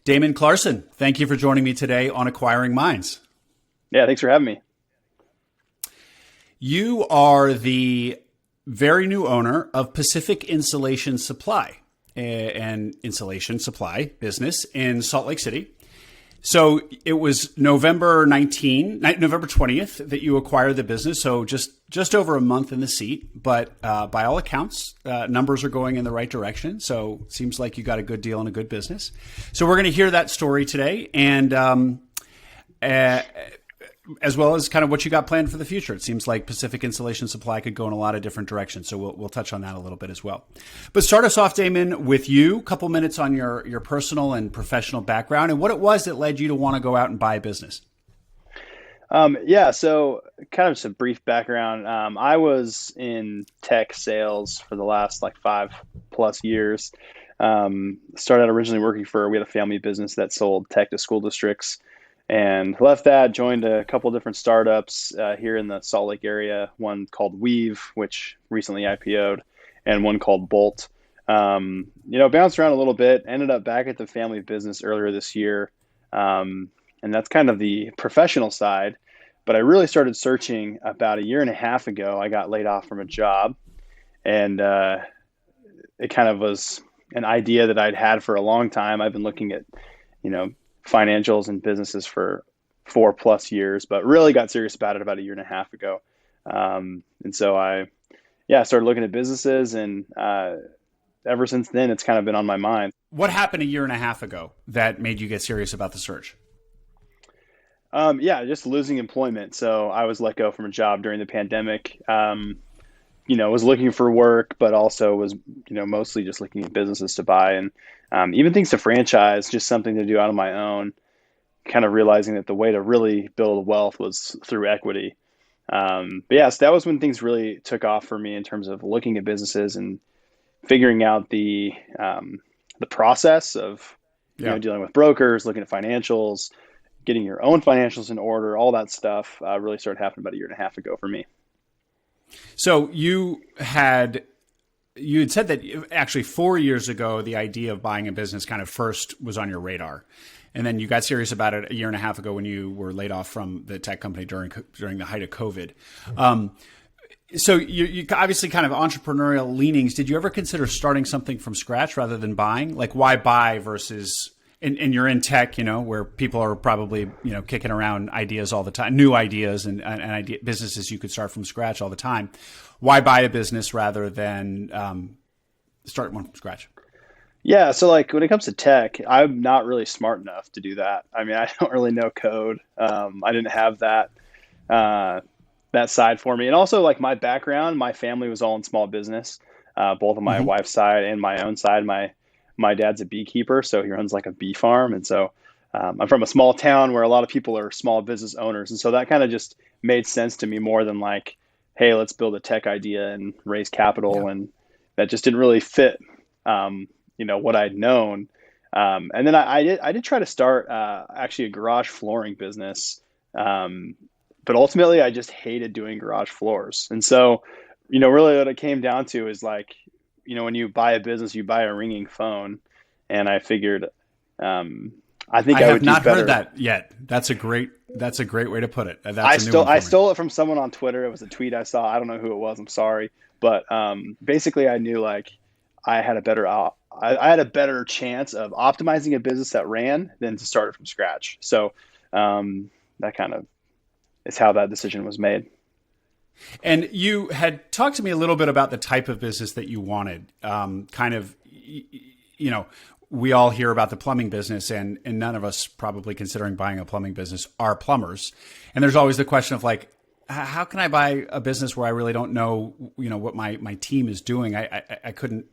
Damon Chlarson, thank you for joining me today on Acquiring Minds. Yeah, thanks for having me. You are the very new owner of Pacific Insulation Supply, an insulation supply business in Salt Lake City. So it was November 20th that you acquired the business. So just over a month in the seat, but by all accounts, numbers are going in the right direction. So it seems like you got a good deal and a good business. So we're going to hear that story today, and as well as kind of what you got planned for the future. It seems like Pacific Insulation Supply could go in a lot of different directions. So we'll touch on that a little bit as well. But start us off, Damon, with you. A couple minutes on your personal and professional background and what it was that led you to want to go out and buy a business. So kind of just a brief background. I was in tech sales for the last 5+ years. Started out originally we had a family business that sold tech to school districts. And left that, joined a couple different startups here in the Salt Lake area, one called Weave, which recently IPO'd, and one called Bolt. Bounced around a little bit, ended up back at the family business earlier this year. And that's kind of the professional side. But I really started searching about a year and a half ago. I got laid off from a job, and it kind of was an idea that I'd had for a long time. I've been looking at, financials and businesses for 4+ years, but really got serious about it about a year and a half ago. And so I started looking at businesses, and ever since then, it's kind of been on my mind. What happened a year and a half ago that made you get serious about the search? Just losing employment. So I was let go from a job during the pandemic. Was looking for work, but also was, mostly just looking at businesses to buy and even things to franchise, just something to do out on my own, kind of realizing that the way to really build wealth was through equity. So that was when things really took off for me in terms of looking at businesses and figuring out the process of, dealing with brokers, looking at financials, getting your own financials in order, all that stuff really started happening about a year and a half ago for me. So you had said that actually 4 years ago, the idea of buying a business kind of first was on your radar. And then you got serious about it a year and a half ago when you were laid off from the tech company during the height of COVID. So you obviously kind of entrepreneurial leanings. Did you ever consider starting something from scratch rather than buying? Like why buy versus... And you're in tech, where people are probably, kicking around ideas all the time, new ideas and businesses you could start from scratch all the time. Why buy a business rather than start one from scratch? Yeah. So when it comes to tech, I'm not really smart enough to do that. I mean, I don't really know code. I didn't have that side for me. And also my background, my family was all in small business, both on my wife's side and my own side. My dad's a beekeeper, so he runs a bee farm. And so I'm from a small town where a lot of people are small business owners. And so that kind of just made sense to me more than hey, let's build a tech idea and raise capital. Yeah. And that just didn't really fit, what I'd known. And then I did try to start actually a garage flooring business. But ultimately, I just hated doing garage floors. And so, really what it came down to is when you buy a business, you buy a ringing phone. And I figured, I think I would do better. I have not heard that yet. That's a great way to put it. I stole it from someone on Twitter. It was a tweet I saw. I don't know who it was. I'm sorry. But basically I knew I had a better chance of optimizing a business that ran than to start it from scratch. So that kind of is how that decision was made. And you had talked to me a little bit about the type of business that you wanted. We all hear about the plumbing business, and none of us probably considering buying a plumbing business are plumbers. And there's always the question of how can I buy a business where I really don't know, what my team is doing? I couldn't,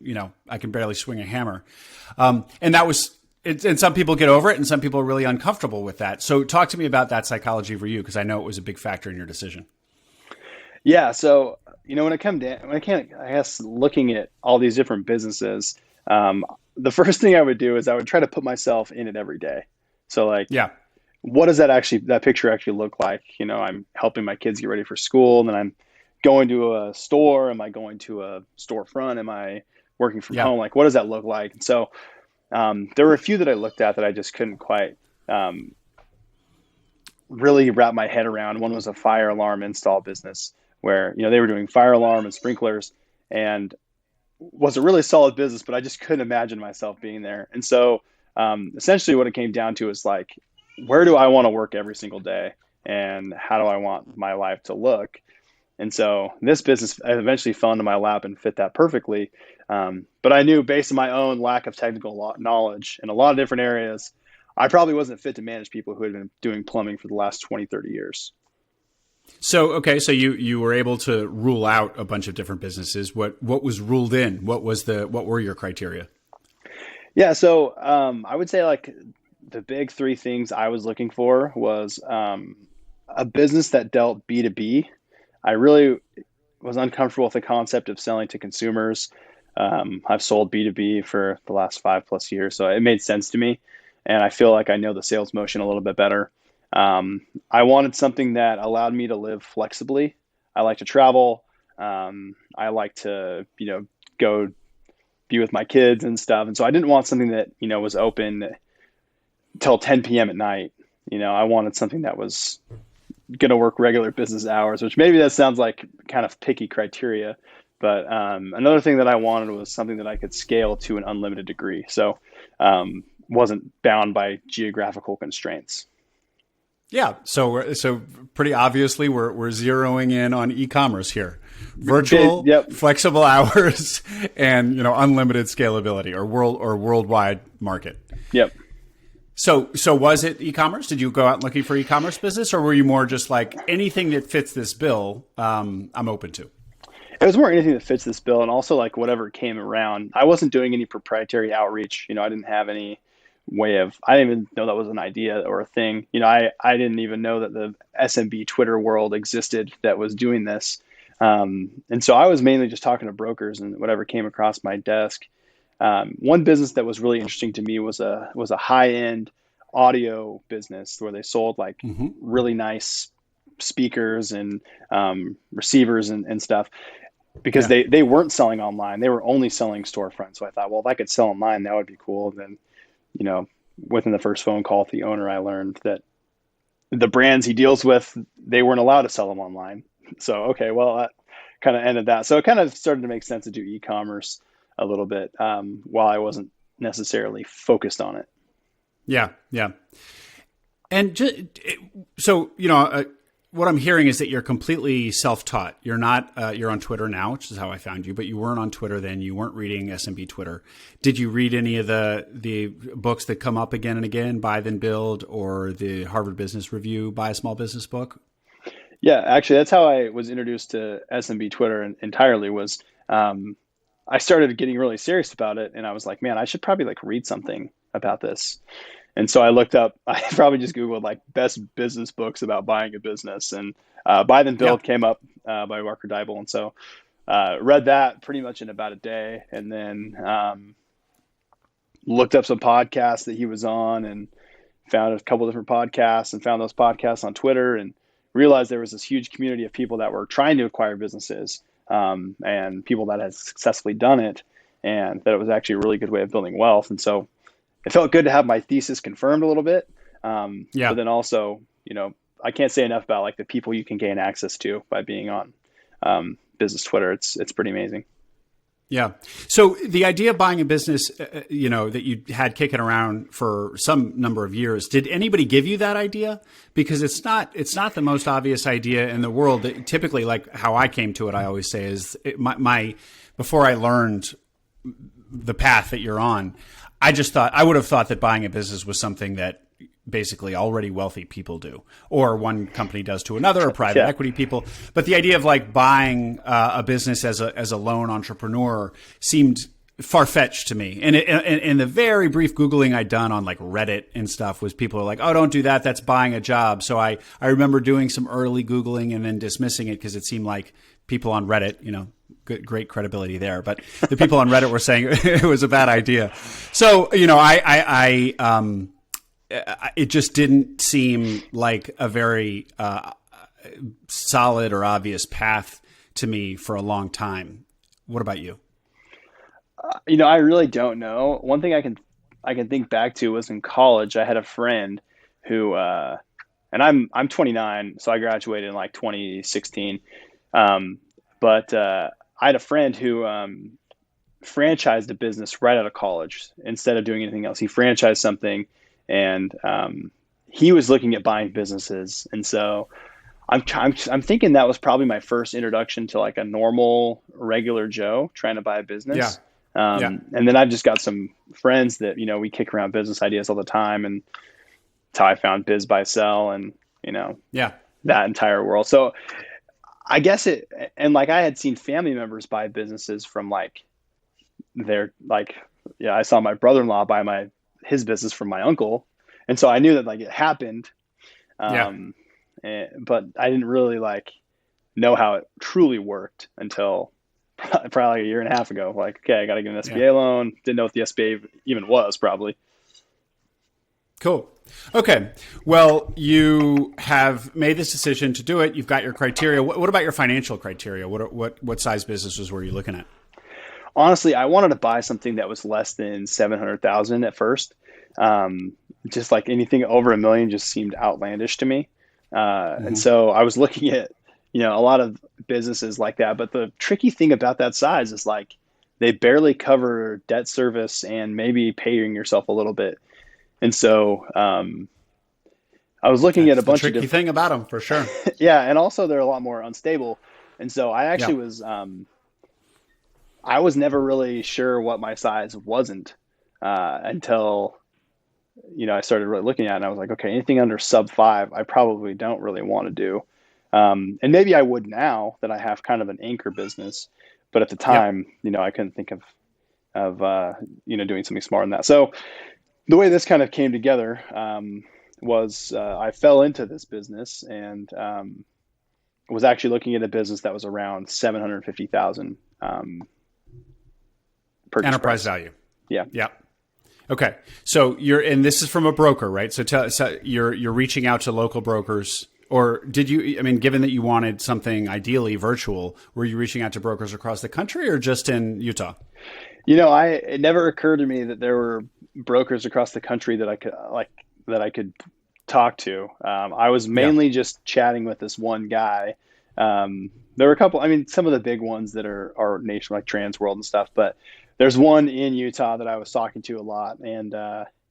I can barely swing a hammer. And that was, and some people get over it and some people are really uncomfortable with that. So talk to me about that psychology for you, because I know it was a big factor in your decision. Yeah. So, when it came down, I guess looking at all these different businesses, the first thing I would do is I would try to put myself in it every day. So what does that picture actually look like? I'm helping my kids get ready for school, and then I'm going to a store. Am I going to a storefront? Am I working from home? What does that look like? And so, There were a few that I looked at that I just couldn't quite really wrap my head around. One was a fire alarm install business where, they were doing fire alarm and sprinklers, and was a really solid business, but I just couldn't imagine myself being there. And so essentially what it came down to is like, where do I want to work every single day? And how do I want my life to look? And so this business eventually fell into my lap and fit that perfectly. But I knew, based on my own lack of technical knowledge in a lot of different areas, I probably wasn't fit to manage people who had been doing plumbing for the last 20, 30 years. So, okay. So you were able to rule out a bunch of different businesses. What was ruled in? What were your criteria? Yeah. So, I would say like the big three things I was looking for was, a business that dealt B2B. I really was uncomfortable with the concept of selling to consumers. I've sold B2B for the last 5+ years, so it made sense to me. And I feel like I know the sales motion a little bit better. I wanted something that allowed me to live flexibly. I like to travel. I like to, go be with my kids and stuff. And so I didn't want something that, was open till 10 p.m. at night. I wanted something that was going to work regular business hours, which maybe that sounds like kind of picky criteria. But another thing that I wanted was something that I could scale to an unlimited degree. So wasn't bound by geographical constraints. Yeah. So pretty obviously we're zeroing in on e-commerce here. Virtual, Yep. Flexible hours, and unlimited scalability or worldwide market. Yep. So was it e-commerce? Did you go out looking for e-commerce business, or were you more just like anything that fits this bill, I'm open to? It was more anything that fits this bill, and also like whatever came around. I wasn't doing any proprietary outreach. I didn't have any way of, I didn't even know that was an idea or a thing. I didn't even know that the SMB Twitter world existed that was doing this. And so I was mainly just talking to brokers and whatever came across my desk. One business that was really interesting to me was a high-end audio business where they sold like really nice speakers and receivers and stuff, because they weren't selling online. They were only selling storefront. So I thought, well, if I could sell online, that would be cool. And then, within the first phone call with the owner, I learned that the brands he deals with, they weren't allowed to sell them online. So, okay, well, that kind of ended that. So it kind of started to make sense to do e-commerce a little bit, while I wasn't necessarily focused on it. Yeah. Yeah. And so, what I'm hearing is that you're completely self-taught. You're not, you're on Twitter now, which is how I found you, but you weren't on Twitter then. You weren't reading SMB Twitter. Did you read any of the books that come up again and again, Buy Then Build, or the Harvard Business Review, Buy a Small Business book? Yeah, actually, that's how I was introduced to SMB Twitter entirely was, I started getting really serious about it, and I was like, man, I should probably like read something about this. And so I looked up, I probably just Googled like best business books about buying a business, and Buy Then Build came up by Walker Deibel. And so read that pretty much in about a day, and then looked up some podcasts that he was on and found a couple different podcasts and found those podcasts on Twitter and realized there was this huge community of people that were trying to acquire businesses and people that had successfully done it, and that it was actually a really good way of building wealth. And so it felt good to have my thesis confirmed a little bit. But then also, I can't say enough about like the people you can gain access to by being on business Twitter. It's pretty amazing. Yeah. So the idea of buying a business, that you had kicking around for some number of years, did anybody give you that idea? Because it's not the most obvious idea in the world. Typically, like how I came to it, I always say is before I learned the path that you're on, I would have thought that buying a business was something that basically already wealthy people do, or one company does to another, or private equity people. But the idea of like buying a business as a lone entrepreneur seemed far-fetched to me. And in the very brief Googling I'd done on like Reddit and stuff was people are like, oh, don't do that. That's buying a job. So I remember doing some early Googling and then dismissing it because it seemed like people on Reddit, great credibility there, but the people on Reddit were saying it was a bad idea. So, it just didn't seem like a very solid or obvious path to me for a long time. What about you? I really don't know. One thing I can I can think back to was in college. I had a friend who, and I'm 29, so I graduated in like 2016. Um, but I had a friend who franchised a business right out of college instead of doing anything else. He franchised something, and he was looking at buying businesses, and so I'm thinking that was probably my first introduction to like a normal, regular Joe trying to buy a Yeah. business. Yeah. And then I've just got some friends that, we kick around business ideas all the time. And that's how I found Biz Buy Sell and, Yeah. that entire world. So I guess and like I had seen family members buy businesses from like I saw my brother-in-law buy his business from my uncle. And so I knew that like it happened. Yeah. But I didn't really like know how it truly worked until probably like a year and a half ago. Like, okay, I got to get an Yeah. SBA loan. Didn't know what the SBA even was, probably. Cool. Okay. Well, you have made this decision to do it. You've got your criteria. What about your financial criteria? What size businesses were you looking at? Honestly, I wanted to buy something that was less than 700,000 at first. Just like anything over $1 million just seemed outlandish to me. And so I was looking at, a lot of businesses like that. But the tricky thing about that size is like they barely cover debt service and maybe paying yourself a little bit. And so I was looking at a bunch of tricky thing about them for sure. yeah, and also they're a lot more unstable. And so I actually I was never really sure what my size wasn't until I started really looking at it, and I was like, okay, anything under sub 5, I probably don't really want to do. And maybe I would now that I have kind of an anchor business, but at the time, I couldn't think of doing something smarter than that. So the way this kind of came together was I fell into this business and was actually looking at a business that was around 750,000 purchase Enterprise price. value. Yeah. Yeah. Okay. So and this is from a broker, right? So you're reaching out to local brokers, or did you, given that you wanted something ideally virtual, were you reaching out to brokers across the country or just in Utah? It never occurred to me that there were brokers across the country that I could talk to. I was mainly just chatting with this one guy. There were a couple, some of the big ones that are nationwide, like Trans World and stuff, but there's one in Utah that I was talking to a lot, and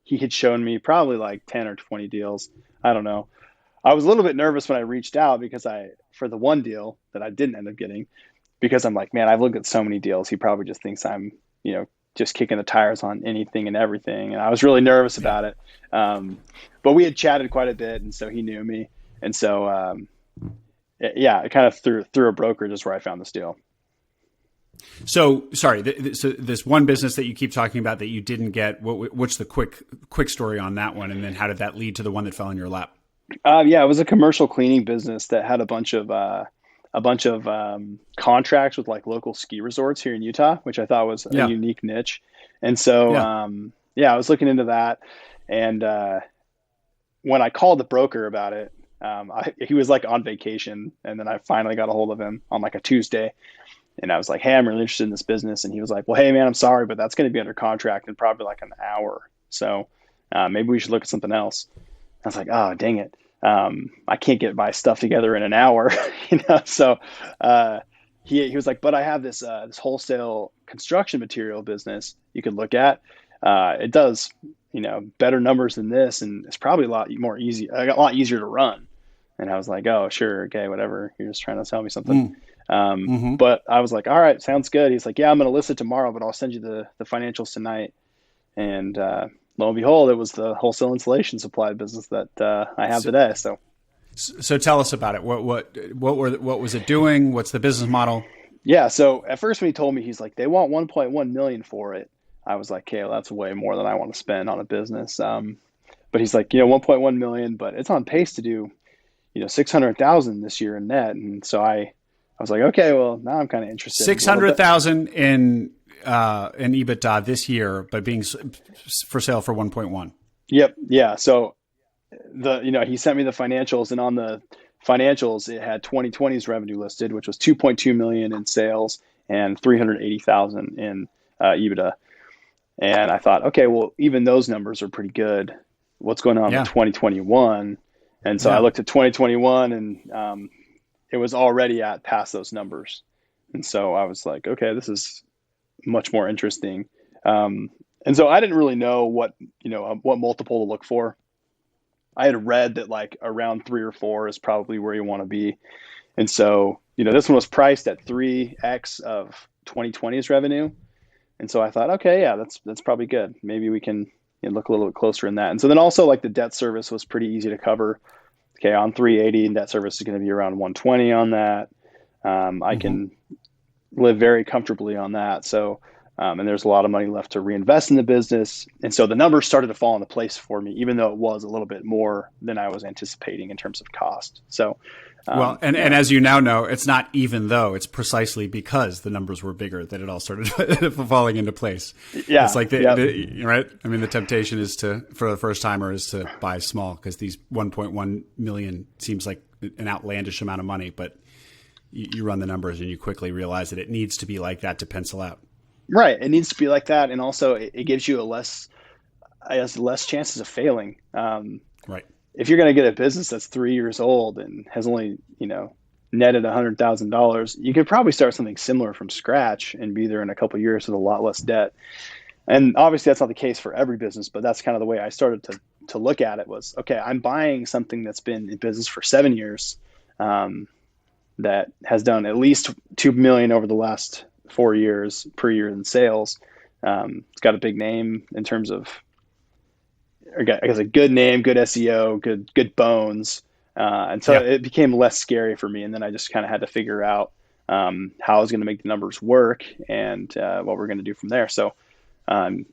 he had shown me probably like 10 or 20 deals. I don't know. I was a little bit nervous when I reached out for the one deal that I didn't end up getting, because I'm like, man, I've looked at so many deals. He probably just thinks I'm, just kicking the tires on anything and everything. And I was really nervous about it. But we had chatted quite a bit, and so he knew me. And so, I kind of through a broker just where I found this deal. So, sorry, so this one business that you keep talking about that you didn't get, what's the quick story on that one? And then how did that lead to the one that fell in your lap? It was a commercial cleaning business that had a bunch of contracts with like local ski resorts here in Utah, which I thought was a unique niche. And so, I was looking into that. And when I called the broker about it, he was like on vacation. And then I finally got a hold of him on like a Tuesday. And I was like, hey, I'm really interested in this business. And he was like, well, hey, man, I'm sorry, but that's going to be under contract in probably like an hour. So maybe we should look at something else. I was like, oh, dang it. I can't get my stuff together in an hour, So he was like, but I have this wholesale construction material business you could look at. It does, better numbers than this, and it's probably a lot easier to run. And I was like, oh, sure, okay, whatever. You're just trying to sell me something. But I was like, all right, sounds good. He's like, yeah, I'm going to list it tomorrow, but I'll send you the financials tonight. And lo and behold, it was the wholesale insulation supply business that I have today. So tell us about it. What was it doing? What's the business model? Yeah. So at first when he told me, he's like, they want 1.1 million for it. I was like, okay, well, that's way more than I want to spend on a business. But he's like, 1.1 million, but it's on pace to do, 600,000 this year in net. And so I was like, okay, well, now I'm kind of interested. 600,000 in EBITDA this year, but being for sale for 1.1. Yep. Yeah. So he sent me the financials, and on the financials, it had 2020's revenue listed, which was 2.2 million in sales and 380,000 in EBITDA. And I thought, okay, well, even those numbers are pretty good. What's going on with Yeah. 2021? And so I Yeah. looked at 2021, and it was already at past those numbers. And so I was like, okay, this is much more interesting. Um, and so I didn't really know what multiple to look for. I had read that like around 3 or 4 is probably where you want to be. And so, this one was priced at 3x of 2020's revenue. And so I thought, okay, yeah, that's probably good. Maybe we can look a little bit closer in that. And so then also like the debt service was pretty easy to cover. Okay, on 380, debt service is going to be around 120 on that. I Hmm. can live very comfortably on that. So, and there's a lot of money left to reinvest in the business. And so the numbers started to fall into place for me, even though it was a little bit more than I was anticipating in terms of cost. So, Well, and as you now know, it's not even though, it's precisely because the numbers were bigger that it all started falling into place. yeah, It's like yeah, right? I mean, the temptation is for the first timer is to buy small because these 1.1 million seems like an outlandish amount of money, but you run the numbers and you quickly realize that it needs to be like that to pencil out. right. It needs to be like that. And also it gives you less chances of failing. Right. If you're going to get a business that's 3 years old and has only, netted $100,000, you could probably start something similar from scratch and be there in a couple of years with a lot less debt. And obviously that's not the case for every business, but that's kind of the way I started to look at it was, okay, I'm buying something that's been in business for 7 years, that has done at least 2 million over the last 4 years per year in sales. It's got a big name in terms of, I guess, a good name, good SEO, good bones. And so Yeah. it became less scary for me. And then I just kind of had to figure out how I was going to make the numbers work and what we're going to do from there. So, um,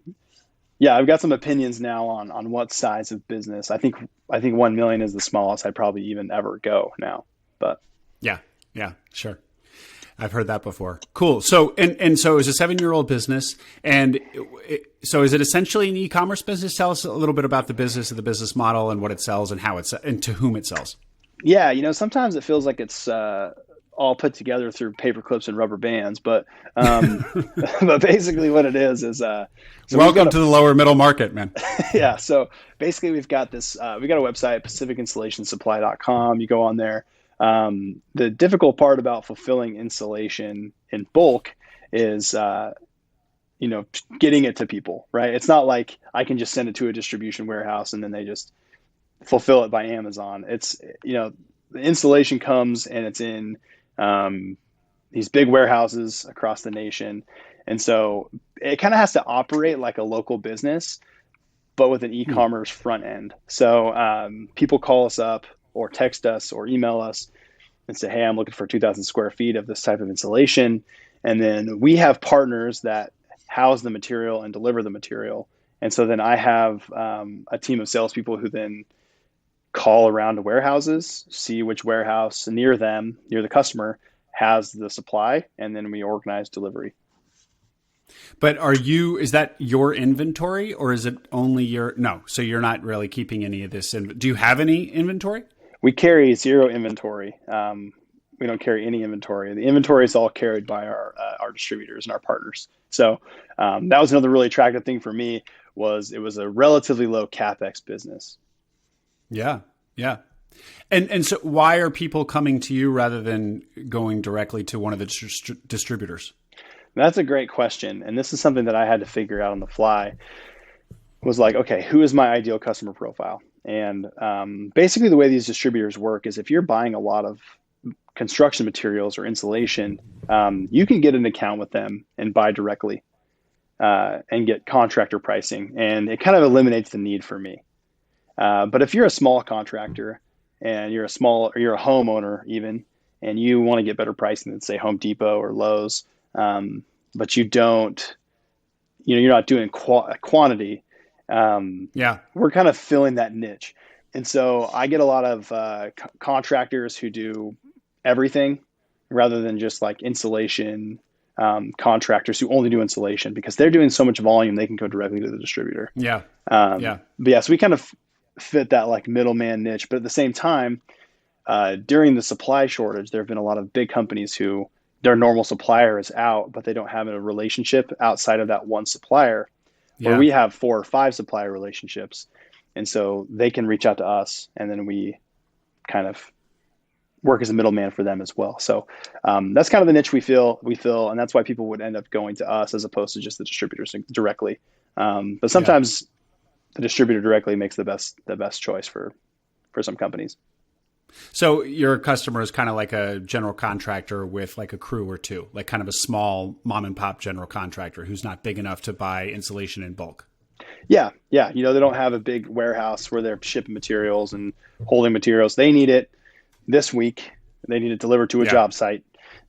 yeah, I've got some opinions now on what size of business. I think 1 million is the smallest I'd probably even ever go now. But Yeah. Yeah. Sure. I've heard that before. Cool. So, and so it's a 7-year-old business. And so is it essentially an e-commerce business? Tell us a little bit about the business and the business model and what it sells and how it's, and to whom it sells. yeah, sometimes it feels like it's all put together through paper clips and rubber bands, but but basically what it is so we've got Welcome to the lower middle market, man. yeah. So basically we've got this we got a website, pacificinstallationssupply.com. You go on there. The difficult part about fulfilling insulation in bulk is getting it to people, right? It's not like I can just send it to a distribution warehouse and then they just fulfill it by Amazon. It's, the installation comes and it's in um, these big warehouses across the nation. And so it kind of has to operate like a local business, but with an Hmm. e-commerce front end. So people call us up or text us or email us and say, hey, I'm looking for 2,000 square feet of this type of insulation. And then we have partners that house the material and deliver the material. And so then I have a team of salespeople who then call around to warehouses, see which warehouse near them, near the customer, has the supply, and then we organize delivery. But is that your inventory or is it only no, so you're not really keeping any of this in. Do you have any inventory? We carry zero inventory. We don't carry any inventory. The inventory is all carried by our distributors and our partners. So that was another really attractive thing for me was it was a relatively low CapEx business. Yeah. Yeah. And so why are people coming to you rather than going directly to one of the distributors? That's a great question. And this is something that I had to figure out on the fly was like, okay, who is my ideal customer profile? And basically the way these distributors work is if you're buying a lot of construction materials or insulation, you can get an account with them and buy directly and get contractor pricing. And it kind of eliminates the need for me. But if you're a small contractor and you're a homeowner even, and you want to get better pricing than say Home Depot or Lowe's, but you don't, you're not doing quantity. Yeah. We're kind of filling that niche. And so I get a lot of contractors who do everything rather than just like insulation contractors who only do insulation because they're doing so much volume, they can go directly to the distributor. Yeah. Yeah. But yeah, so we kind of fit that like middleman niche. But at the same time, during the supply shortage, there have been a lot of big companies who their normal supplier is out, but they don't have a relationship outside of that one supplier. where Yeah. we have 4 or 5 supplier relationships. And so they can reach out to us, and then we kind of work as a middleman for them as well. So that's kind of the niche we fill, and that's why people would end up going to us as opposed to just the distributors directly. But sometimes the distributor directly makes the best choice for some companies. So your customer is kind of like a general contractor with like a crew or two, like kind of a small mom and pop general contractor who's not big enough to buy insulation in bulk. Yeah. They don't have a big warehouse where they're shipping materials and holding materials. They need it this week. They need it delivered to a job site,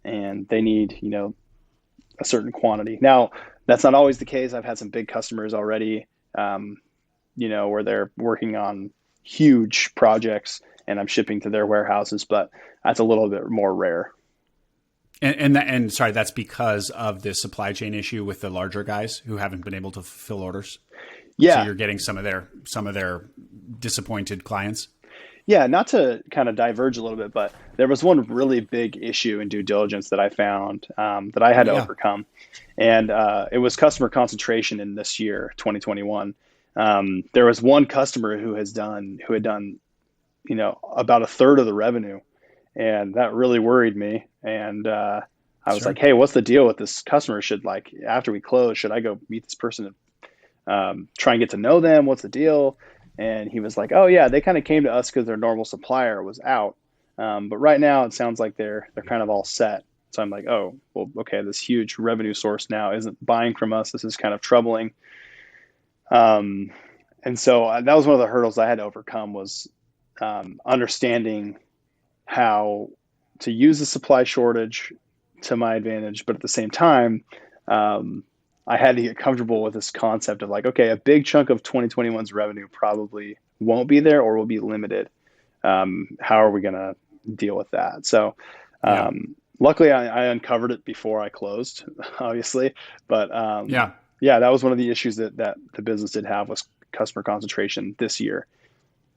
and they need, a certain quantity. Now, that's not always the case. I've had some big customers already, where they're working on huge projects and I'm shipping to their warehouses, but that's a little bit more rare. And sorry, that's because of the supply chain issue with the larger guys who haven't been able to fulfill orders. Yeah. So you're getting some of their disappointed clients. Yeah, not to kind of diverge a little bit, but there was one really big issue in due diligence that I found that I had to overcome. And it was customer concentration in this year, 2021. There was one customer who had done, about a third of the revenue. And that really worried me. And I was like, hey, what's the deal with this customer? After we close, should I go meet this person and try and get to know them? What's the deal? And he was like, oh yeah, they kind of came to us because their normal supplier was out. But right now it sounds like they're kind of all set. So I'm like, oh, well, okay, this huge revenue source now isn't buying from us. This is kind of troubling. And so that was one of the hurdles I had to overcome was understanding how to use the supply shortage to my advantage. But at the same time, I had to get comfortable with this concept of like, okay, a big chunk of 2021's revenue probably won't be there or will be limited. How are we going to deal with that? So luckily I uncovered it before I closed, obviously. But that was one of the issues that the business did have was customer concentration this year.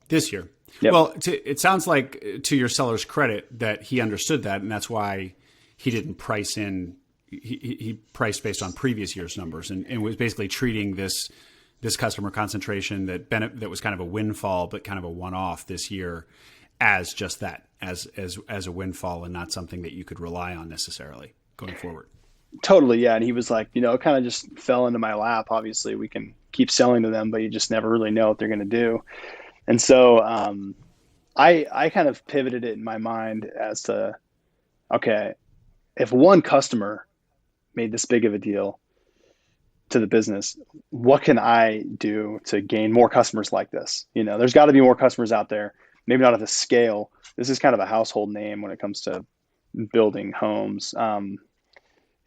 Yep. Well, it sounds like to your seller's credit that he understood that, and that's why he didn't price in. He priced based on previous year's numbers, and was basically treating this customer concentration that was kind of a windfall, but kind of a one-off this year, as just that, as a windfall, and not something that you could rely on necessarily going forward. Totally, yeah. And he was like, it kind of just fell into my lap. Obviously, we can keep selling to them, but you just never really know what they're going to do. And so I kind of pivoted it in my mind as to, okay, if one customer made this big of a deal to the business, what can I do to gain more customers like this? There's got to be more customers out there, maybe not at the scale. This is kind of a household name when it comes to building homes.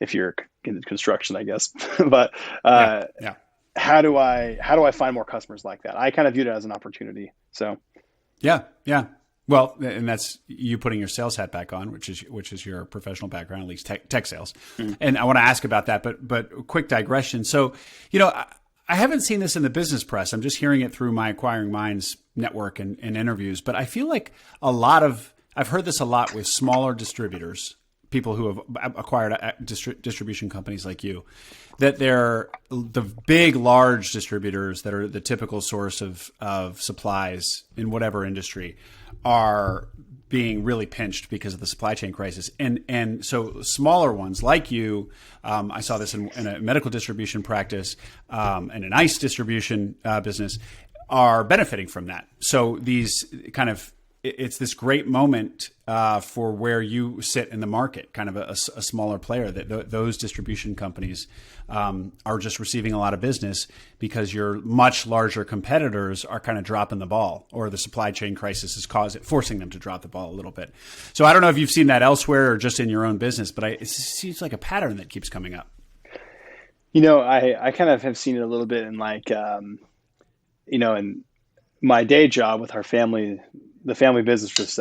If you're in construction, I guess, but how do I find more customers like that? I kind of viewed it as an opportunity. So, yeah. Well, and that's you putting your sales hat back on, which is your professional background, at least tech sales. And I want to ask about that, but quick digression. So, I haven't seen this in the business press. I'm just hearing it through my Acquiring Minds network and interviews. But I feel like I've heard this a lot with smaller distributors, people who have acquired distribution companies like you, that they're the big, large distributors that are the typical source of supplies in whatever industry are being really pinched because of the supply chain crisis. And so smaller ones like you, I saw this in a medical distribution practice and an ice distribution business, are benefiting from that. So these it's this great moment for where you sit in the market, kind of a smaller player, that those distribution companies are just receiving a lot of business because your much larger competitors are kind of dropping the ball, or the supply chain crisis is forcing them to drop the ball a little bit. So I don't know if you've seen that elsewhere or just in your own business, but it seems like a pattern that keeps coming up. I kind of have seen it a little bit in in my day job with our family. The family business was,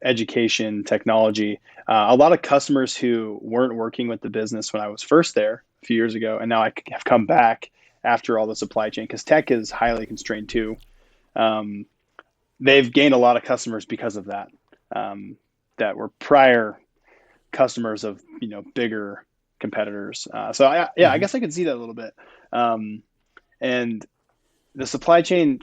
education, technology, a lot of customers who weren't working with the business when I was first there a few years ago. And now I have come back after all the supply chain, because tech is highly constrained too. They've gained a lot of customers because of that, that were prior customers of, bigger competitors. I guess I could see that a little bit. And the supply chain,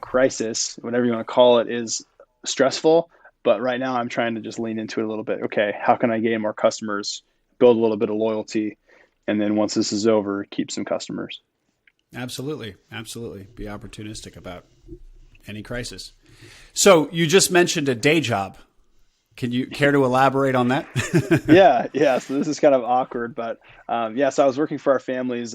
crisis, whatever you want to call it, is stressful. But right now, I'm trying to just lean into it a little bit. Okay, how can I gain more customers, build a little bit of loyalty, and then once this is over, keep some customers. Absolutely. Absolutely. Be opportunistic about any crisis. So you just mentioned a day job. Can you care to elaborate on that? Yeah. So this is kind of awkward, but so I was working for our family's,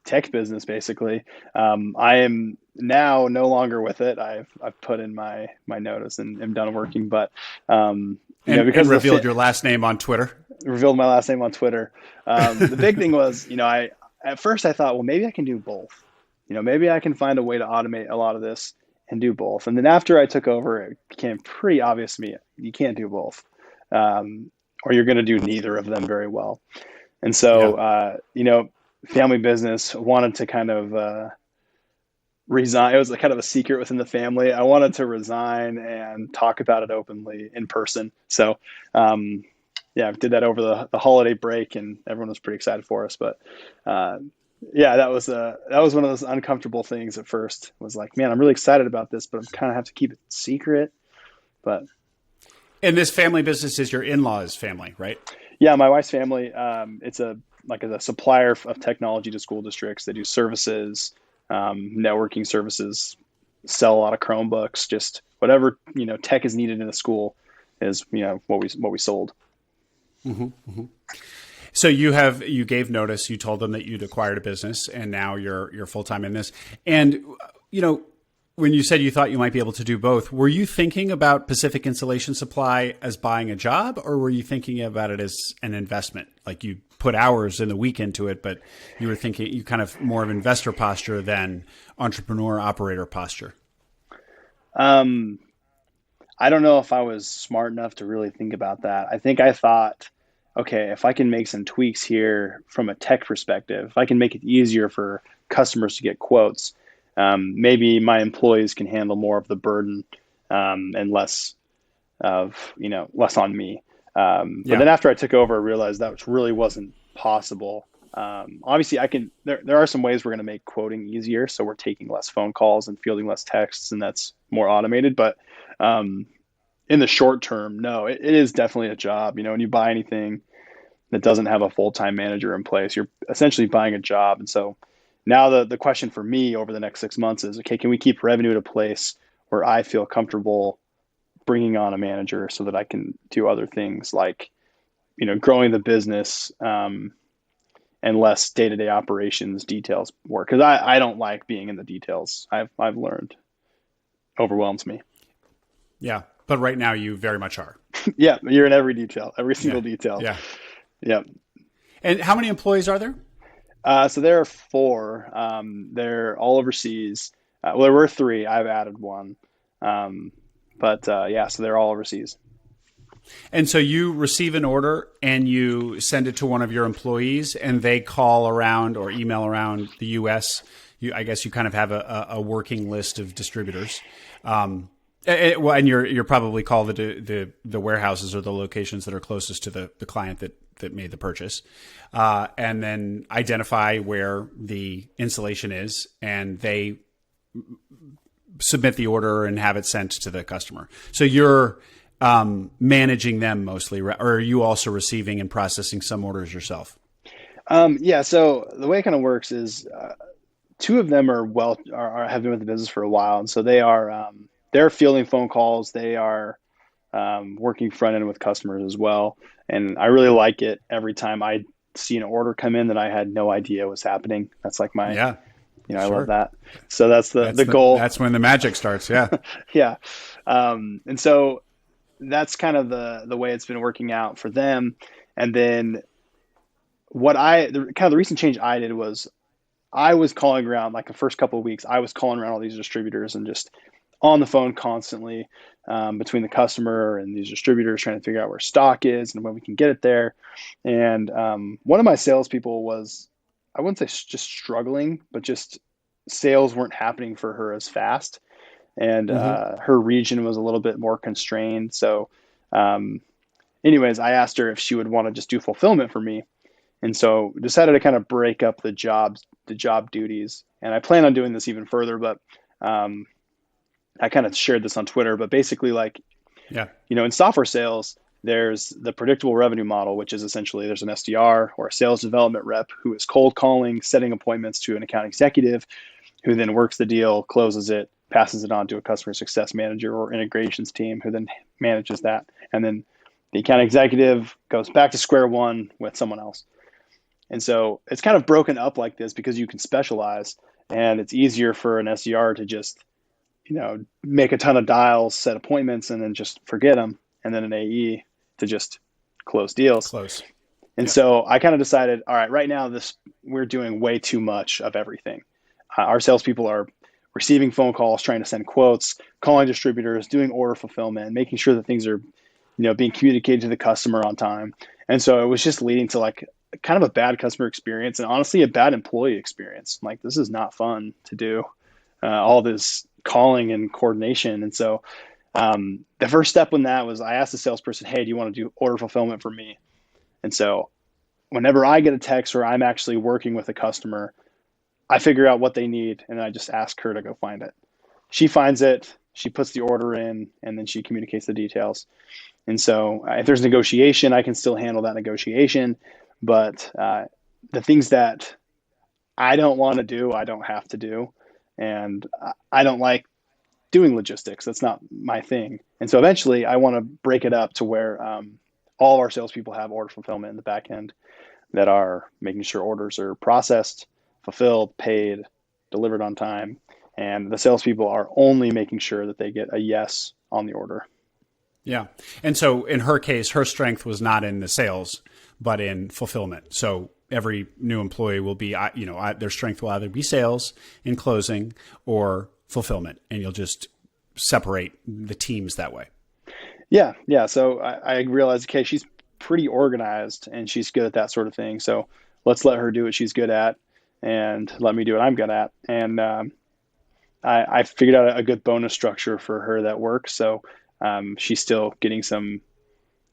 tech business basically. I am now no longer with it. I've put in my notice and am done working, but because and revealed your last name on Twitter. Revealed my last name on Twitter. The big thing was, at first I thought, well, maybe I can do both. Maybe I can find a way to automate a lot of this and do both. And then after I took over, it became pretty obvious to me you can't do both, or you're going to do neither of them very well. And so, family business wanted to kind of resign. It was kind of a secret within the family. I wanted to resign and talk about it openly in person. So, I did that over the holiday break, and everyone was pretty excited for us. But that was one of those uncomfortable things at first. Was like, man, I'm really excited about this, but I'm kind of have to keep it secret. But and this family business is your in-laws' family, right? Yeah, my wife's family. It's a supplier of technology to school districts. They do services, networking services, sell a lot of Chromebooks, just whatever tech is needed in a school is what we sold. Mm-hmm, mm-hmm. So you gave notice. You told them that you'd acquired a business, and now you're full time in this. And when you said you thought you might be able to do both, were you thinking about Pacific Insulation Supply as buying a job, or were you thinking about it as an investment? Like you put hours in the week into it, but you were thinking you kind of more of investor posture than entrepreneur operator posture. I don't know if I was smart enough to really think about that. I think I thought, okay, if I can make some tweaks here from a tech perspective, if I can make it easier for customers to get quotes, maybe my employees can handle more of the burden, and less on me. But then after I took over, I realized that really wasn't possible. Obviously there are some ways we're going to make quoting easier. So we're taking less phone calls and fielding less texts, and that's more automated. But in the short term, no, it is definitely a job. When you buy anything that doesn't have a full-time manager in place, you're essentially buying a job. And so now the question for me over the next 6 months is, okay, can we keep revenue at a place where I feel comfortable bringing on a manager so that I can do other things like, growing the business, and less day-to-day operations details work. Cause I don't like being in the details. I've learned overwhelms me. Yeah. But right now you very much are. Yeah. You're in every detail, every single detail. Yeah. Yeah. And how many employees are there? So there are 4. They're all overseas. Well, there were 3. I've added 1. So they're all overseas. And so you receive an order and you send it to one of your employees, and they call around or email around the U.S. I guess you kind of have a working list of distributors. And you're probably call the warehouses or the locations that are closest to the client that made the purchase, and then identify where the insulation is, and they submit the order and have it sent to the customer. So you're managing them mostly, or are you also receiving and processing some orders yourself? So the way it kind of works is 2 of them have been with the business for a while, and so they're fielding phone calls. They are working front end with customers as well. And I really like it every time I see an order come in that I had no idea was happening. That's like I love that. So that's the goal. That's when the magic starts. Yeah. Yeah. And so that's kind of the way it's been working out for them. And then the recent change I did was I was calling around, like the first couple of weeks, I was calling around all these distributors and just on the phone constantly, between the customer and these distributors, trying to figure out where stock is and when we can get it there. And one of my salespeople was, I wouldn't say just struggling, but just sales weren't happening for her as fast. And her region was a little bit more constrained. So anyways, I asked her if she would want to just do fulfillment for me. And so decided to kind of break up the job duties. And I plan on doing this even further, but I kind of shared this on Twitter, but basically like, Yeah. in software sales, there's the predictable revenue model, which is essentially there's an SDR or a sales development rep who is cold calling, setting appointments to an account executive who then works the deal, closes it, passes it on to a customer success manager or integrations team who then manages that. And then the account executive goes back to square one with someone else. And so it's kind of broken up like this because you can specialize, and it's easier for an SDR to just, make a ton of dials, set appointments, and then just forget them. And then an AE to just close deals. Close. And so I kind of decided, all right, right now we're doing way too much of everything. Our salespeople are receiving phone calls, trying to send quotes, calling distributors, doing order fulfillment, making sure that things are, being communicated to the customer on time. And so it was just leading to like kind of a bad customer experience and honestly a bad employee experience. Like, this is not fun to do, all this calling and coordination. And so the first step in that was I asked the salesperson, hey, do you want to do order fulfillment for me? And so whenever I get a text or I'm actually working with a customer, I figure out what they need, and I just ask her to go find it. She finds it, she puts the order in, and then she communicates the details. And so if there's negotiation, I can still handle that negotiation. But the things that I don't want to do, I don't have to do. And I don't like doing logistics. That's not my thing. And so eventually I want to break it up to where all our salespeople have order fulfillment in the back end that are making sure orders are processed, fulfilled, paid, delivered on time. And the salespeople are only making sure that they get a yes on the order. Yeah. And so in her case, her strength was not in the sales, but in fulfillment. So every new employee will be, their strength will either be sales in closing or fulfillment. And you'll just separate the teams that way. Yeah. Yeah. So I realized, okay, she's pretty organized and she's good at that sort of thing. So let's let her do what she's good at and let me do what I'm good at. And I figured out a good bonus structure for her that works. So she's still getting some,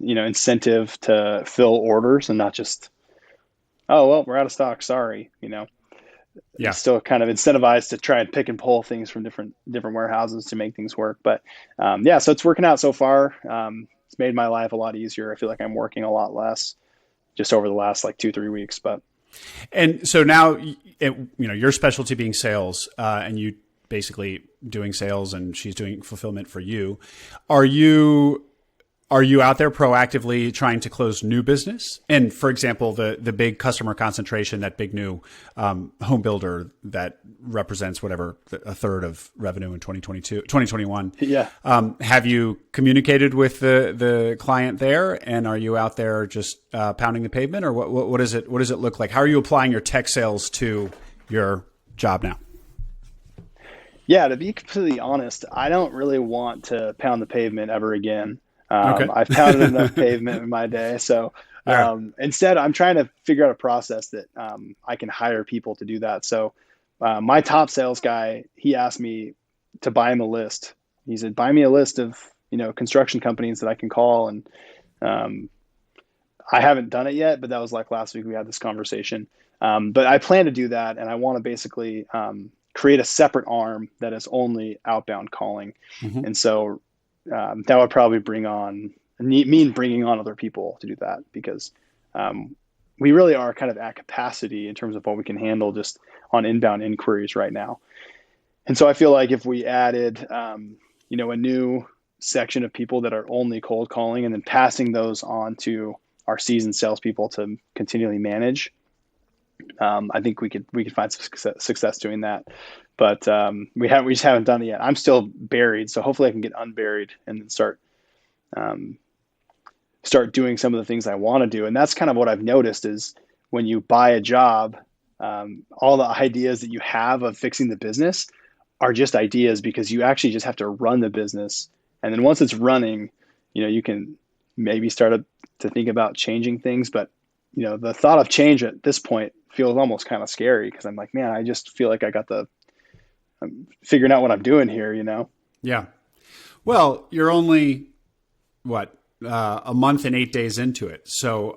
incentive to fill orders and not just, oh, well, we're out of stock. Sorry. Yeah. Still kind of incentivized to try and pick and pull things from different warehouses to make things work. But so it's working out so far. It's made my life a lot easier. I feel like I'm working a lot less just over the last 2-3 weeks. And so now, your specialty being sales, and you basically doing sales and she's doing fulfillment for you. Are you out there proactively trying to close new business? And for example, the big customer concentration, that big new home builder that represents whatever, a third of revenue in 2021. Yeah. Have you communicated with the client there? And are you out there just pounding the pavement, or what does it look like? How are you applying your tech sales to your job now? Yeah, to be completely honest, I don't really want to pound the pavement ever again. Okay. I've pounded enough pavement in my day. So instead, I'm trying to figure out a process that I can hire people to do that. So my top sales guy, he asked me to buy him a list. He said, buy me a list of, construction companies that I can call. And I haven't done it yet, but that was last week we had this conversation. But I plan to do that. And I want to basically create a separate arm that is only outbound calling. Mm-hmm. And so that would probably bringing on other people to do that, because we really are kind of at capacity in terms of what we can handle just on inbound inquiries right now. And so I feel like if we added, a new section of people that are only cold calling and then passing those on to our seasoned salespeople to continually manage, I think we could find some success doing that. But we just haven't done it yet. I'm still buried, so hopefully I can get unburied and then start doing some of the things I want to do. And that's kind of what I've noticed is when you buy a job, all the ideas that you have of fixing the business are just ideas, because you actually just have to run the business. And then once it's running, you can maybe start to think about changing things. But the thought of change at this point feels almost kind of scary, because I'm like, man, I just feel like I'm figuring out what I'm doing here, Yeah. Well, you're only a month and 8 days into it. So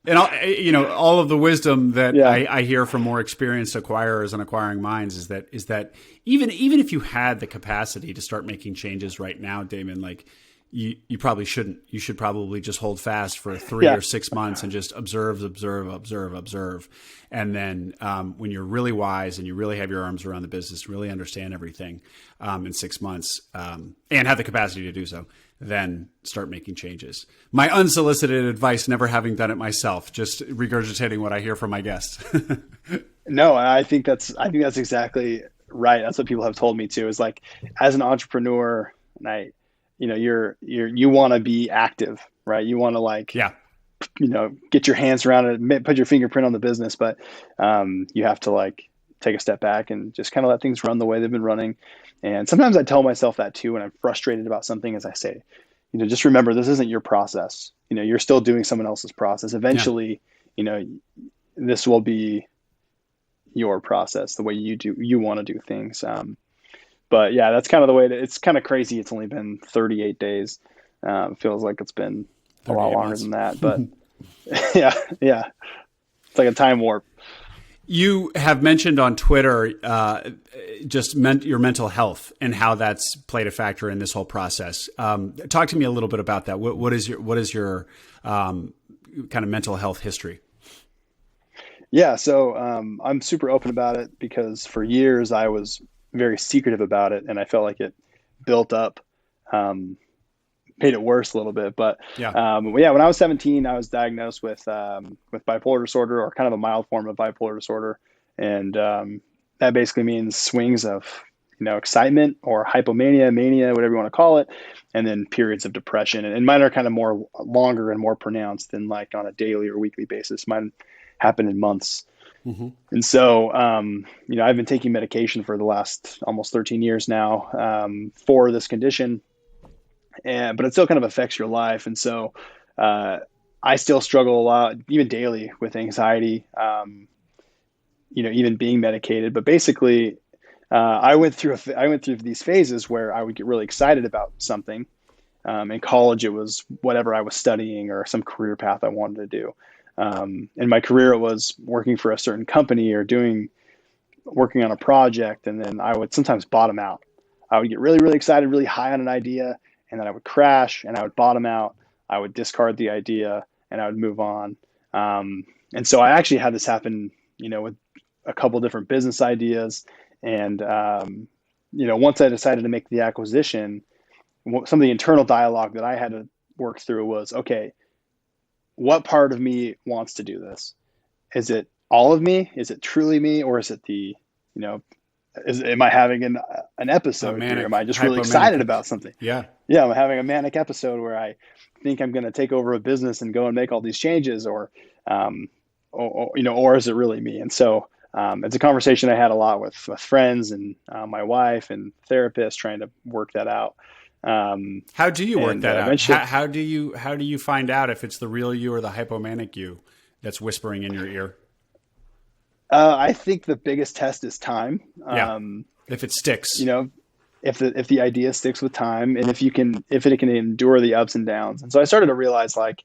And all of the wisdom that Yeah. I hear from more experienced acquirers and acquiring minds is that even if you had the capacity to start making changes right now, Damon, like you probably shouldn't. You should probably just hold fast for 3 or 6 months and just observe. And then when you're really wise and you really have your arms around the business, really understand everything in 6 months and have the capacity to do so, then start making changes. My unsolicited advice, never having done it myself, just regurgitating what I hear from my guests. No, I think that's exactly right. That's what people have told me too, is like, as an entrepreneur, and you want to be active, right? You want to like, Yeah. Get your hands around it, put your fingerprint on the business, but you have to like take a step back and just kind of let things run the way they've been running. And sometimes I tell myself that too when I'm frustrated about something, as I say, just remember, this isn't your process. You're still doing someone else's process. Eventually, this will be your process, the way you want to do things. But yeah, that's kind of the way it's kind of crazy. It's only been 38 days. Feels like it's been a lot longer than that, but yeah. It's like a time warp. You have mentioned on Twitter your mental health and how that's played a factor in this whole process. Talk to me a little bit about that. What is your kind of mental health history? Yeah, so I'm super open about it because for years I was very secretive about it, and I felt like it built up, made it worse a little bit. But when I was 17, I was diagnosed with bipolar disorder, or kind of a mild form of bipolar disorder, and that basically means swings of excitement or hypomania, mania, whatever you want to call it, and then periods of depression. And mine are kind of more longer and more pronounced than like on a daily or weekly basis. Mine happen in months. Mm-hmm. And so, I've been taking medication for the last almost 13 years now for this condition, but it still kind of affects your life. And so I still struggle a lot, even daily, with anxiety, even being medicated. But basically, I went through these phases where I would get really excited about something. In college, it was whatever I was studying or some career path I wanted to do. In my career, it was working for a certain company or working on a project. And then I would sometimes bottom out. I would get really, really excited, really high on an idea, and then I would crash and I would bottom out. I would discard the idea and I would move on. And so I actually had this happen, with a couple of different business ideas. And, once I decided to make the acquisition, some of the internal dialogue that I had to work through was, okay, what part of me wants to do this? Is it all of me? Is it truly me? Or is it am I having an episode here? Am I just really excited about something? Yeah. Yeah. I'm having a manic episode where I think I'm going to take over a business and go and make all these changes, or is it really me? And so, it's a conversation I had a lot with friends and my wife and therapists, trying to work that out. How do you work that out? How do you find out if it's the real you or the hypomanic you that's whispering in your ear? I think the biggest test is time. If it sticks, if the idea sticks with time, and if it can endure the ups and downs. And so I started to realize, like,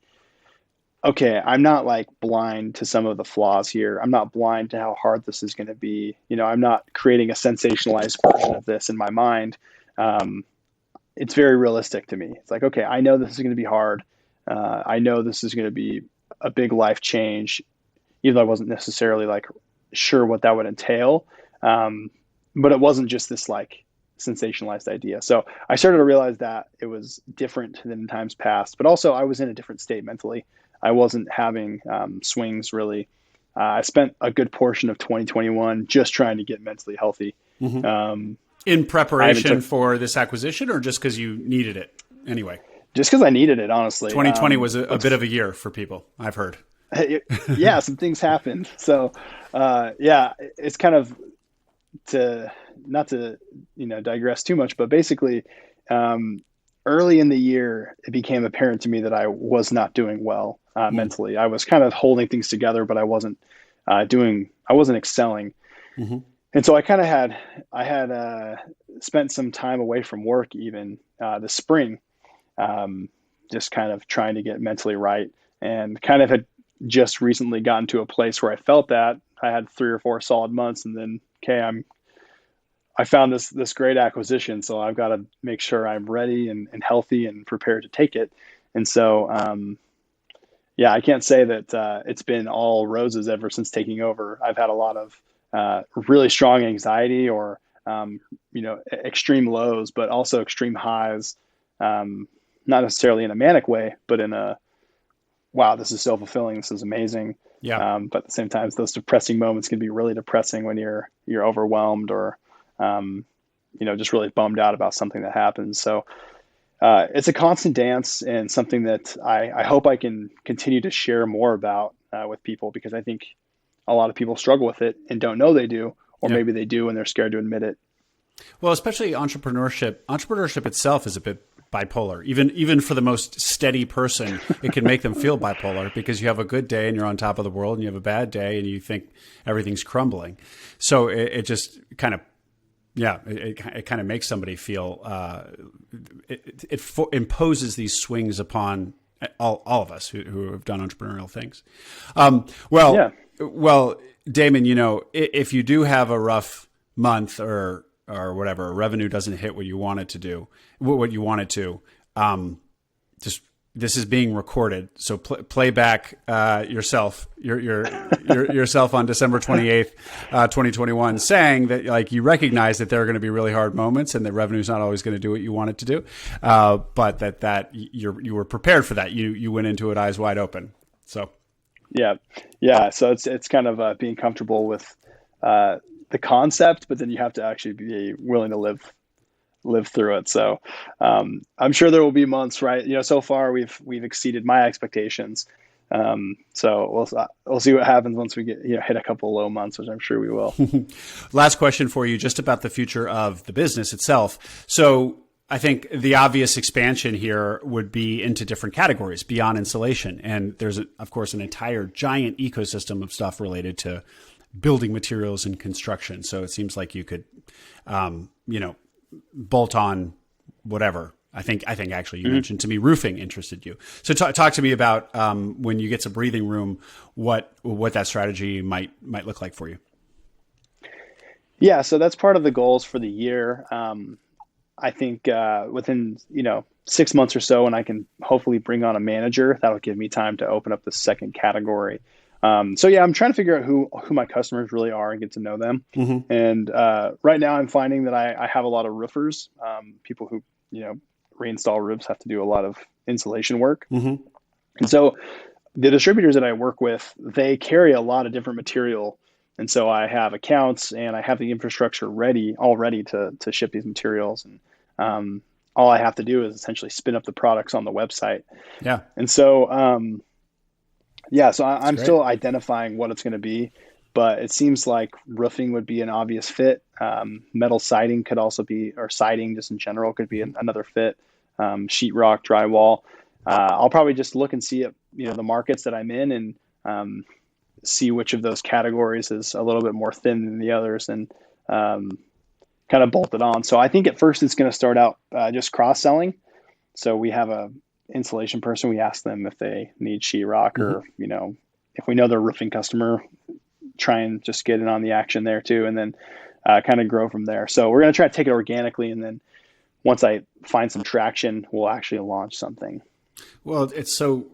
okay, I'm not like blind to some of the flaws here. I'm not blind to how hard this is going to be. I'm not creating a sensationalized version of this in my mind. It's very realistic to me. It's like, okay, I know this is going to be hard. I know this is going to be a big life change, even though I wasn't necessarily like sure what that would entail. But it wasn't just this like sensationalized idea. So I started to realize that it was different than in times past, but also I was in a different state mentally. I wasn't having swings really. I spent a good portion of 2021 just trying to get mentally healthy. Mm-hmm. In preparation for this acquisition, or just because you needed it anyway? Just because I needed it, honestly. 2020 was a bit of a year for people, I've heard. Yeah, some things happened. So, it's kind of not to digress too much, but basically, early in the year, it became apparent to me that I was not doing well mentally. I was kind of holding things together, but I wasn't excelling. Mm-hmm. And so I had spent some time away from work even this spring, just kind of trying to get mentally right, and kind of had just recently gotten to a place where I felt that. I had 3 or 4 solid months, and then I found this great acquisition, so I've got to make sure I'm ready and healthy and prepared to take it. And so, yeah, I can't say that it's been all roses ever since taking over. I've had a lot of really strong anxiety, or extreme lows, but also extreme highs. Not necessarily in a manic way, but in a wow, this is so fulfilling. This is amazing. Yeah. But at the same time, those depressing moments can be really depressing when you're overwhelmed, or just really bummed out about something that happens. So it's a constant dance, and something that I hope I can continue to share more about with people, because I think a lot of people struggle with it and don't know they do, or maybe they do and they're scared to admit it. Well, especially entrepreneurship. Entrepreneurship itself is a bit bipolar. Even for the most steady person, it can make them feel bipolar, because you have a good day and you're on top of the world, and you have a bad day and you think everything's crumbling. So it just kind of, it kind of makes somebody feel, it imposes these swings upon all of us who have done entrepreneurial things. Well, Damon, if you do have a rough month or whatever, revenue doesn't hit what you want it to do, what you want it to, just, this is being recorded. So play back yourself on December 28th, 2021, saying that, like, you recognize that there are going to be really hard moments and that revenue's not always going to do what you want it to do. But that you were prepared for that. You went into it eyes wide open. So. Yeah. So it's kind of being comfortable with the concept, but then you have to actually be willing to live through it. So I'm sure there will be months, right? So far we've exceeded my expectations. So we'll see what happens once we get hit a couple low months, which I'm sure we will. Last question for you, just about the future of the business itself. So I think the obvious expansion here would be into different categories beyond insulation. And there's, of course, an entire giant ecosystem of stuff related to building materials and construction. So it seems like you could, bolt on whatever. I think actually you mentioned to me roofing interested you. So talk to me about when you get some breathing room, what that strategy might look like for you. Yeah, so that's part of the goals for the year. I think within 6 months or so, and I can hopefully bring on a manager, that'll give me time to open up the second category. So yeah, I'm trying to figure out who my customers really are and get to know them. Mm-hmm. And right now I'm finding that I have a lot of roofers, people who, reinstall roofs, have to do a lot of insulation work. Mm-hmm. And so the distributors that I work with, they carry a lot of different material. And so I have accounts and I have the infrastructure already to ship these materials. And all I have to do is essentially spin up the products on the website. Yeah. And so, so I'm still identifying what it's going to be, but it seems like roofing would be an obvious fit. Metal siding could also be, or siding just in general could be another fit. Sheetrock, drywall. I'll probably just look and see the markets that I'm in, and see which of those categories is a little bit more thin than the others, and kind of bolt it on. So I think at first it's going to start out just cross-selling. So we have a insulation person, we ask them if they need sheetrock, or if we know they're a roofing customer, try and just get in on the action there too, and then kind of grow from there. So we're going to try to take it organically, and then once I find some traction, we'll actually launch something. Well, it's so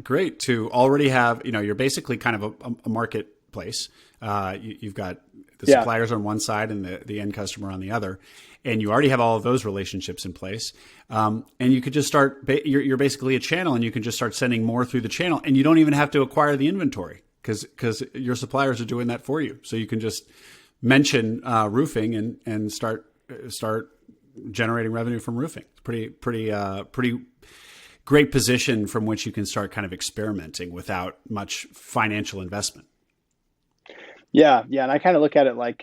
great to already have, you're basically kind of a marketplace. You've got the suppliers on one side and the end customer on the other. And you already have all of those relationships in place. And you could just start, you're basically a channel, and you can just start sending more through the channel, and you don't even have to acquire the inventory because your suppliers are doing that for you. So you can just mention roofing and start generating revenue from roofing. It's pretty great position from which you can start kind of experimenting without much financial investment. Yeah. And I kind of look at it like,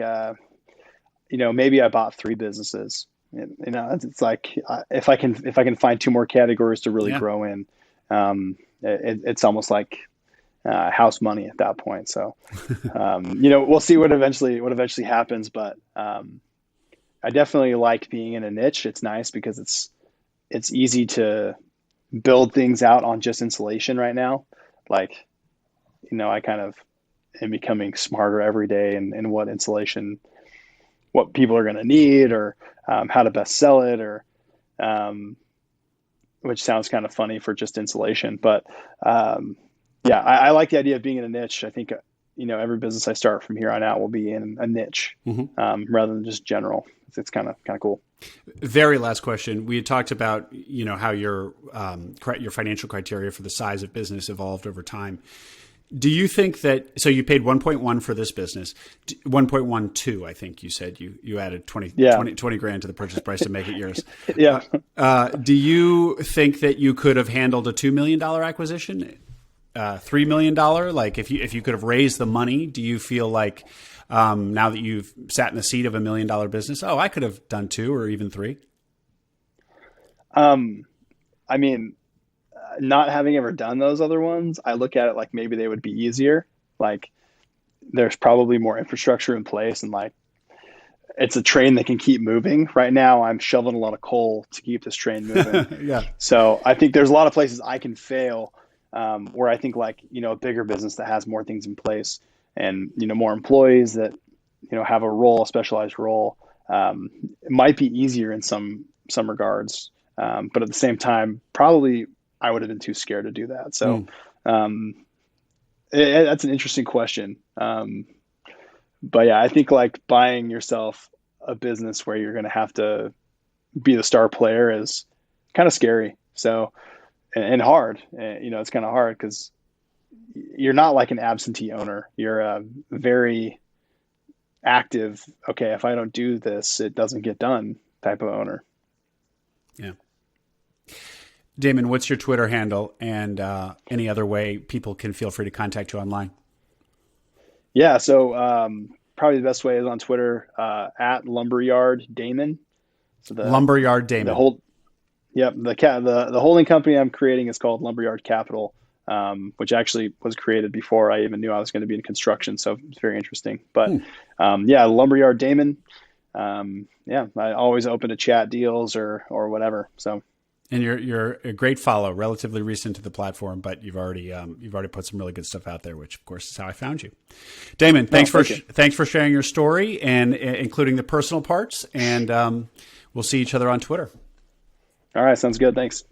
maybe I bought 3 businesses. It's like if I can find 2 more categories to really grow in, it's almost like house money at that point. So, we'll see what eventually happens. But I definitely like being in a niche. It's nice because it's easy to build things out on just insulation right now. Like I kind of am becoming smarter every day in what insulation, what people are going to need, or how to best sell it, or which sounds kind of funny for just insulation. But yeah, I like the idea of being in a niche. I think, every business I start from here on out will be in a niche rather than just general. It's kind of cool. Very last question. We had talked about, how your financial criteria for the size of business evolved over time. Do you think that, so you paid 1.1 for this business, 1.12, I think you said you added 20 grand to the purchase price to make it yours. Yeah. Do you think that you could have handled a $2 million acquisition? $3 million? Like if you could have raised the money, do you feel like, now that you've sat in the seat of $1 million business, I could have done 2 or even 3? I mean, not having ever done those other ones, I look at it like maybe they would be easier. Like there's probably more infrastructure in place, and like it's a train that can keep moving. Right now, I'm shoveling a lot of coal to keep this train moving. Yeah. So I think there's a lot of places I can fail, where I think like, a bigger business that has more things in place and, more employees that, have a specialized role, it might be easier in some regards. But at the same time, probably I would have been too scared to do that. So that's an interesting question. But yeah, I think like buying yourself a business where you're going to have to be the star player is kind of scary. So, and hard, it's kind of hard because you're not like an absentee owner. You're a very active, okay, if I don't do this, it doesn't get done type of owner. Yeah. Damon, what's your Twitter handle, and any other way people can feel free to contact you online? Yeah, so probably the best way is on Twitter, at Lumberyard Damon. So Lumberyard Damon. The holding company I'm creating is called Lumberyard Capital, which actually was created before I even knew I was going to be in construction. So it's very interesting. But Lumberyard Damon. I always open to chat deals or whatever. So. And you're a great follow, relatively recent to the platform, but you've already put some really good stuff out there, which of course is how I found you. Damon, thanks for sharing your story and including the personal parts. And we'll see each other on Twitter. All right, sounds good. Thanks.